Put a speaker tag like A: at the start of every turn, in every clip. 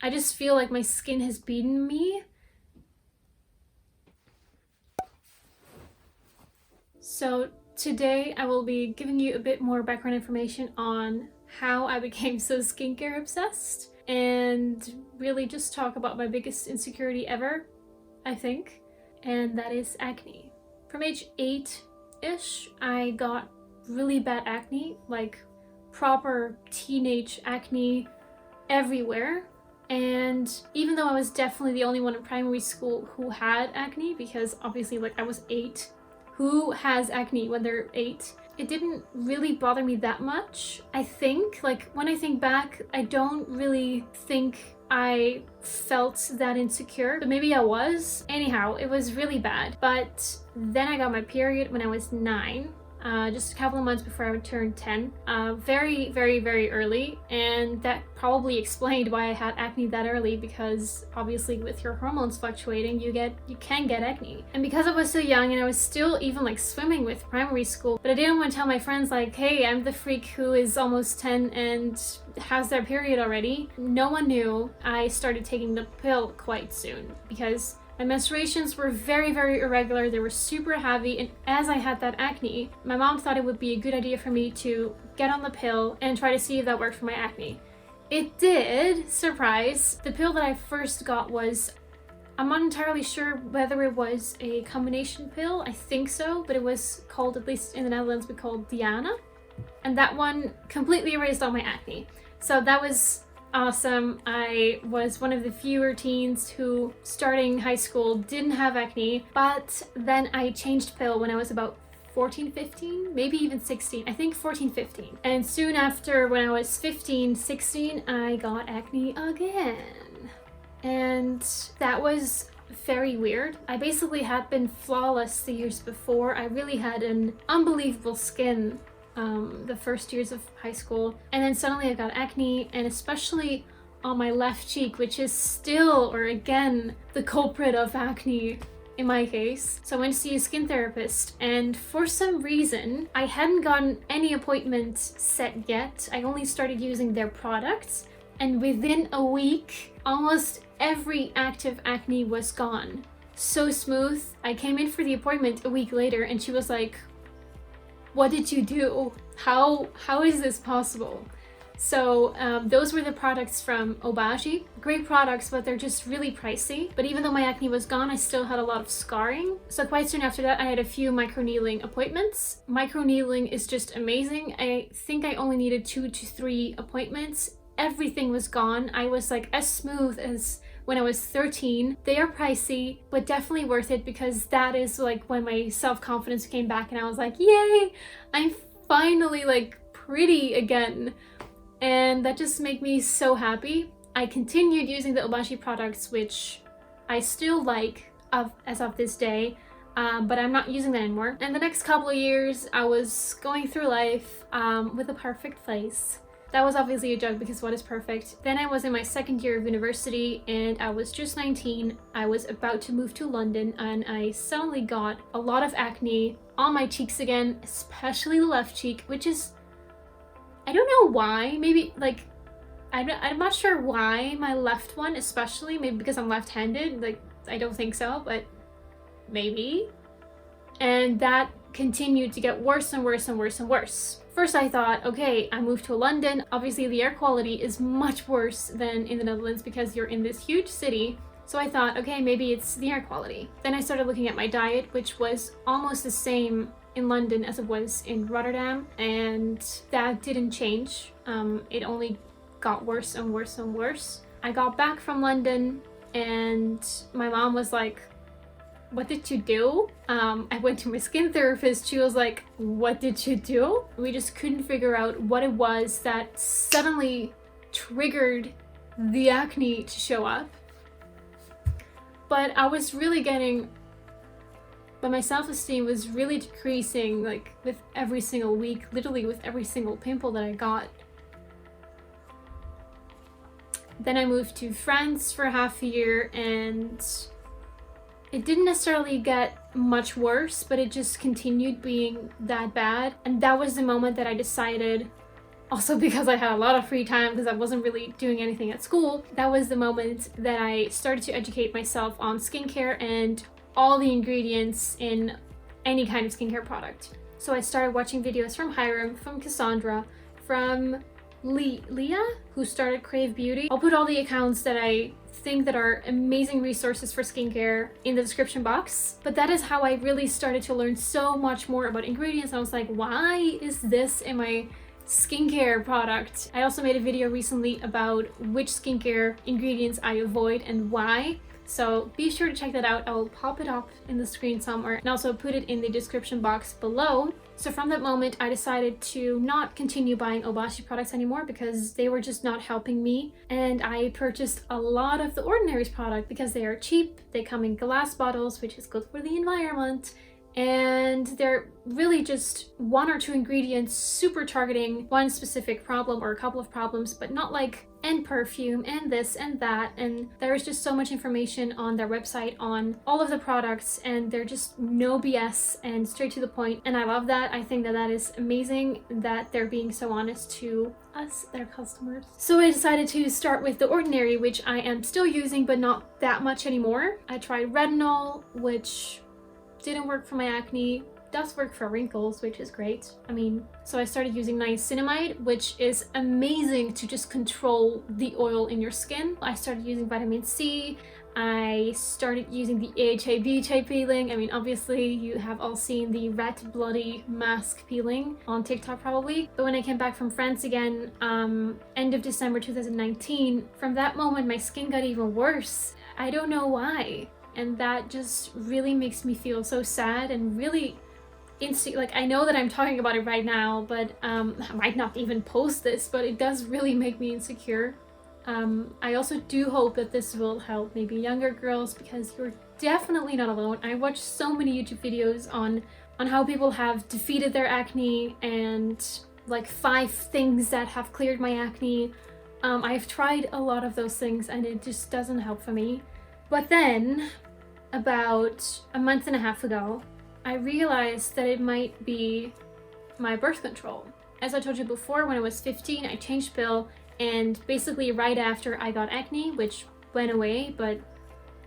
A: I just feel like my skin has beaten me. So today I will be giving you a bit more background information on how I became so skincare obsessed, and really just talk about my biggest insecurity ever, I think, and that is acne. From age 8-ish, I got really bad acne, like proper teenage acne everywhere. And even though I was definitely the only one in primary school who had acne, because obviously like I was 8, who has acne when they're 8? It didn't really bother me that much. I think, like when I think back, I don't really think I felt that insecure, but maybe I was. Anyhow, it was really bad. But then I got my period when I was 9. Just a couple of months before I would turn 10, very, very, very early, and that probably explained why I had acne that early, because obviously with your hormones fluctuating, you can get acne. And because I was so young and I was still even like swimming with primary school, but I didn't want to tell my friends like, hey, I'm the freak who is almost 10 and has their period already. No one knew. I started taking the pill quite soon because my menstruations were very, very irregular. They were super heavy, and as I had that acne, my mom thought it would be a good idea for me to get on the pill and try to see if that worked for my acne. It did, surprise. The pill that I first got was, I'm not entirely sure whether it was a combination pill, I think so, but it was called, at least in the Netherlands, we called Diana, and that one completely erased all my acne. So that was awesome. I was one of the fewer teens who, starting high school, didn't have acne, but then I changed pill when I was about 14, 15, maybe even 16. I think 14, 15. And soon after, when I was 15, 16, I got acne again. And that was very weird. I basically had been flawless the years before. I really had an unbelievable skin the first years of high school, and then suddenly I got acne, and especially on my left cheek, which is still, or again, the culprit of acne in my case. So I went to see a skin therapist, and for some reason I hadn't gotten any appointment set yet. I only started using their products, and within a week almost every active acne was gone. So smooth. I came in for the appointment a week later and she was like, what did you do? How is this possible? So those were the products from Obagi. Great products, but they're just really pricey. But even though my acne was gone, I still had a lot of scarring. So quite soon after that, I had a few microneedling appointments. Microneedling is just amazing. I think I only needed 2 to 3 appointments. Everything was gone. I was like as smooth as when I was 13. They are pricey, but definitely worth it, because that is like when my self-confidence came back and I was like, yay, I'm finally like pretty again. And that just made me so happy. I continued using the Obagi products, which I still like as of this day, but I'm not using that anymore. And the next couple of years, I was going through life with a perfect face. That was obviously a joke, because what is perfect? Then I was in my second year of university and I was just 19. I was about to move to London and I suddenly got a lot of acne on my cheeks again, especially the left cheek, which is, I don't know why, maybe like, I'm not sure why my left one especially, maybe because I'm left-handed, like I don't think so, but maybe. And that continued to get worse and worse and worse and worse. First I thought, okay, I moved to London. Obviously the air quality is much worse than in the Netherlands because you're in this huge city. So I thought, okay, maybe it's the air quality. Then I started looking at my diet, which was almost the same in London as it was in Rotterdam, and that didn't change. It only got worse and worse and worse. I got back from London and my mom was like, what did you do? I went to my skin therapist. She was like, what did you do? We just couldn't figure out what it was that suddenly triggered the acne to show up. But I was really my self-esteem was really decreasing, like with every single week, literally with every single pimple that I got. Then I moved to France for half a year and it didn't necessarily get much worse, but it just continued being that bad. And that was the moment that I decided, also because I had a lot of free time because I wasn't really doing anything at school. That was the moment that I started to educate myself on skincare and all the ingredients in any kind of skincare product. So I started watching videos from Hyram, from Cassandra, from Liah, who started Crave Beauty. I'll put all the accounts that I think that are amazing resources for skincare in the description box. But that is how I really started to learn so much more about ingredients. I was like, why is this in my skincare product? I also made a video recently about which skincare ingredients I avoid and why. So be sure to check that out. I will pop it up in the screen somewhere and also put it in the description box below. So from that moment, I decided to not continue buying Obashi products anymore because they were just not helping me. And I purchased a lot of the Ordinary's product because they are cheap. They come in glass bottles, which is good for the environment. And they're really just one or two ingredients super targeting one specific problem or a couple of problems, but not like and perfume and this and that. And there is just so much information on their website on all of the products, and they're just no BS and straight to the point. And I love that. I think that that is amazing that they're being so honest to us, their customers. So I decided to start with the Ordinary, which I am still using, but not that much anymore. I tried retinol, which didn't work for my acne, does work for wrinkles, which is great. I mean, so I started using niacinamide, which is amazing to just control the oil in your skin. I started using vitamin C. I started using the AHA BHA peeling. I mean, obviously you have all seen the red bloody mask peeling on TikTok probably. But when I came back from France again, end of December 2019, from that moment my skin got even worse. I don't know why. And that just really makes me feel so sad and really like, I know that I'm talking about it right now, but I might not even post this, but it does really make me insecure. I also do hope that this will help maybe younger girls, because you're definitely not alone. I watch so many YouTube videos on how people have defeated their acne and like 5 things that have cleared my acne. I've tried a lot of those things and it just doesn't help for me. But then, about a month and a half ago, I realized that it might be my birth control. As I told you before, when I was 15, I changed pill, and basically right after I got acne, which went away, but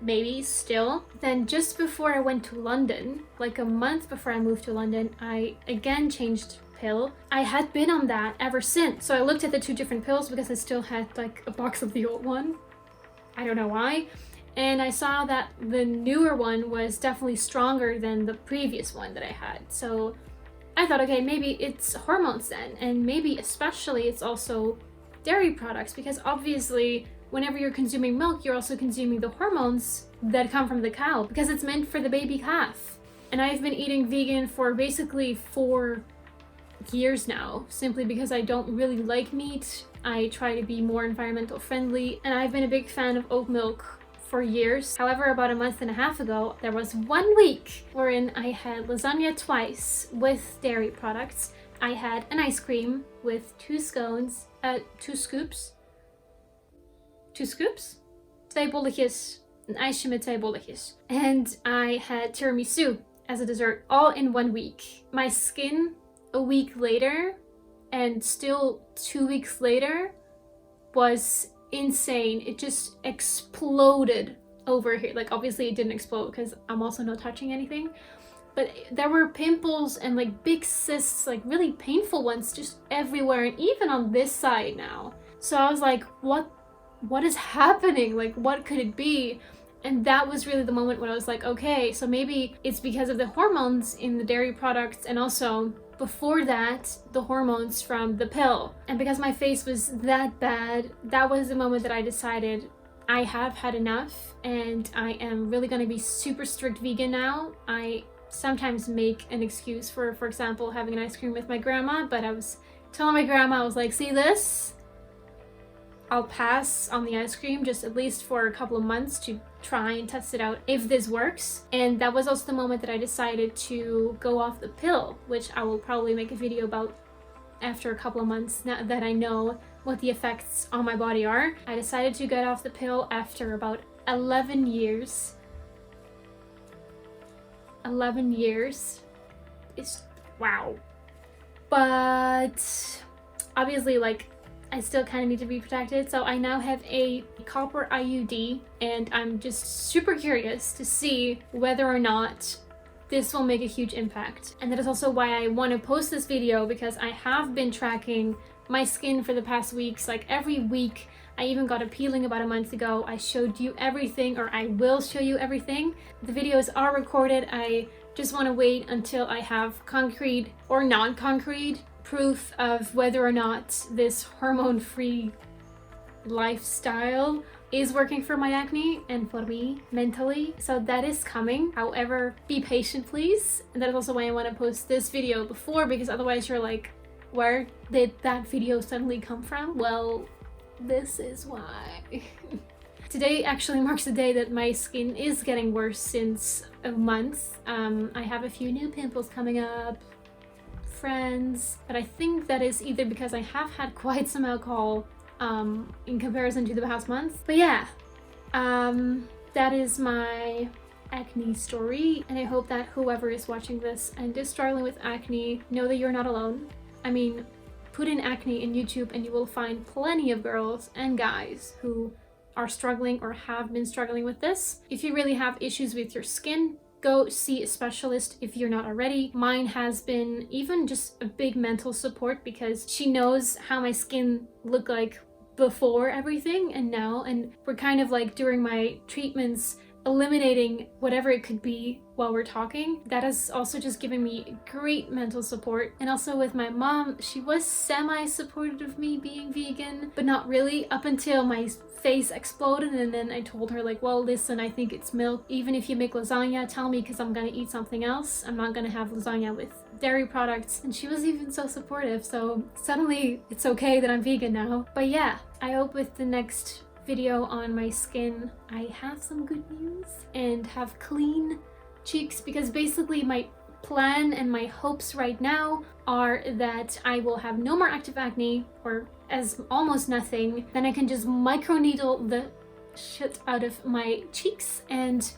A: maybe still. Then just before I went to London, like a month before I moved to London, I again changed pill. I had been on that ever since. So I looked at the 2 different pills because I still had like a box of the old one. I don't know why. And I saw that the newer one was definitely stronger than the previous one that I had. So I thought, okay, maybe it's hormones then. And maybe especially it's also dairy products, because obviously whenever you're consuming milk, you're also consuming the hormones that come from the cow, because it's meant for the baby calf. And I've been eating vegan for basically 4 years now, simply because I don't really like meat. I try to be more environmental friendly, and I've been a big fan of oat milk for years. However, about a month and a half ago, there was 1 week wherein I had lasagna twice with dairy products. I had an ice cream with 2 scones, 2 scoops. 2 scoops? 2 bolletjes. Een ijsje met 2 bolletjes. And I had tiramisu as a dessert, all in 1 week. My skin a week later, and still 2 weeks later, was insane. It just exploded over here. Like, obviously it didn't explode because I'm also not touching anything, but there were pimples and like big cysts, like really painful ones, just everywhere, and even on this side now. So I was like, what is happening? Like, what could it be? And that was really the moment when I was like, okay, so maybe it's because of the hormones in the dairy products, and also before that, the hormones from the pill. And because my face was that bad, that was the moment that I decided I have had enough, and I am really gonna be super strict vegan now. I sometimes make an excuse for example, having an ice cream with my grandma, but I was telling my grandma, I was like, see this? I'll pass on the ice cream just at least for a couple of months to try and test it out if this works. And that was also the moment that I decided to go off the pill, which I will probably make a video about after a couple of months, now that I know what the effects on my body are. I decided to get off the pill after about 11 years. 11 years is wow. But obviously like I still kind of need to be protected. So I now have a copper IUD, and I'm just super curious to see whether or not this will make a huge impact. And that is also why I want to post this video, because I have been tracking my skin for the past weeks. Like every week, I even got a peeling about a month ago. I showed you everything, or I will show you everything. The videos are recorded. I just want to wait until I have concrete or non-concrete proof of whether or not this hormone-free lifestyle is working for my acne and for me mentally. So that is coming. However, be patient please. And that is also why I want to post this video before, because otherwise you're like, where did that video suddenly come from? Well, this is why. Today actually marks the day that my skin is getting worse since a month. I have a few new pimples coming up, friends, but I think that is either because I have had quite some alcohol in comparison to the past month. But yeah, that is my acne story, and I hope that whoever is watching this and is struggling with acne, know that you're not alone. I mean, put in acne in YouTube and you will find plenty of girls and guys who are struggling or have been struggling with this. If you really have issues with your skin, go see a specialist if you're not already. Mine has been even just a big mental support, because she knows how my skin looked like before everything and now, and we're kind of like during my treatments eliminating whatever it could be while we're talking. That has also just given me great mental support. And also with my mom, she was semi-supportive of me being vegan, but not really, up until my face exploded. And then I told her like, well, listen, I think it's milk. Even if you make lasagna, tell me, because I'm gonna eat something else. I'm not gonna have lasagna with dairy products. And she was even so supportive. So suddenly it's okay that I'm vegan now. But yeah, I hope with the next video on my skin I have some good news and have clean cheeks, because basically my plan and my hopes right now are that I will have no more active acne, or as almost nothing. Then I can just microneedle the shit out of my cheeks and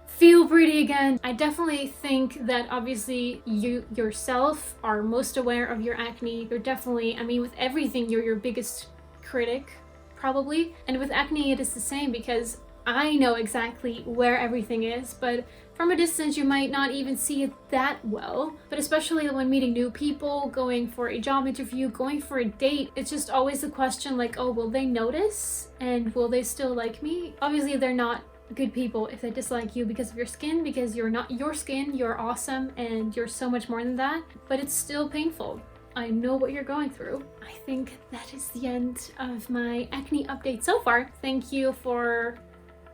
A: feel pretty again. I definitely think that obviously you yourself are most aware of your acne. You're definitely, I mean, with everything you're your biggest critic probably, and with acne it is the same, because I know exactly where everything is, but from a distance you might not even see it that well. But especially when meeting new people, going for a job interview, going for a date, it's just always the question like, oh, will they notice and will they still like me? Obviously they're not good people if they dislike you because of your skin, because you're not your skin, you're awesome and you're so much more than that, but it's still painful. I know what you're going through. I think that is the end of my acne update so far. Thank you for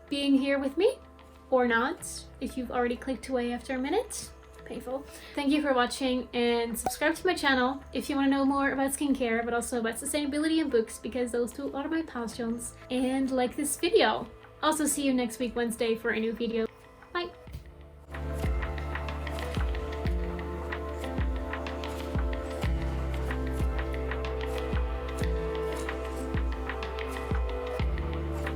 A: being here with me, or not, if you've already clicked away after a minute. Painful. Thank you for watching, and subscribe to my channel if you want to know more about skincare, but also about sustainability and books, because those two are my passions. And like this video. Also see you next week Wednesday for a new video.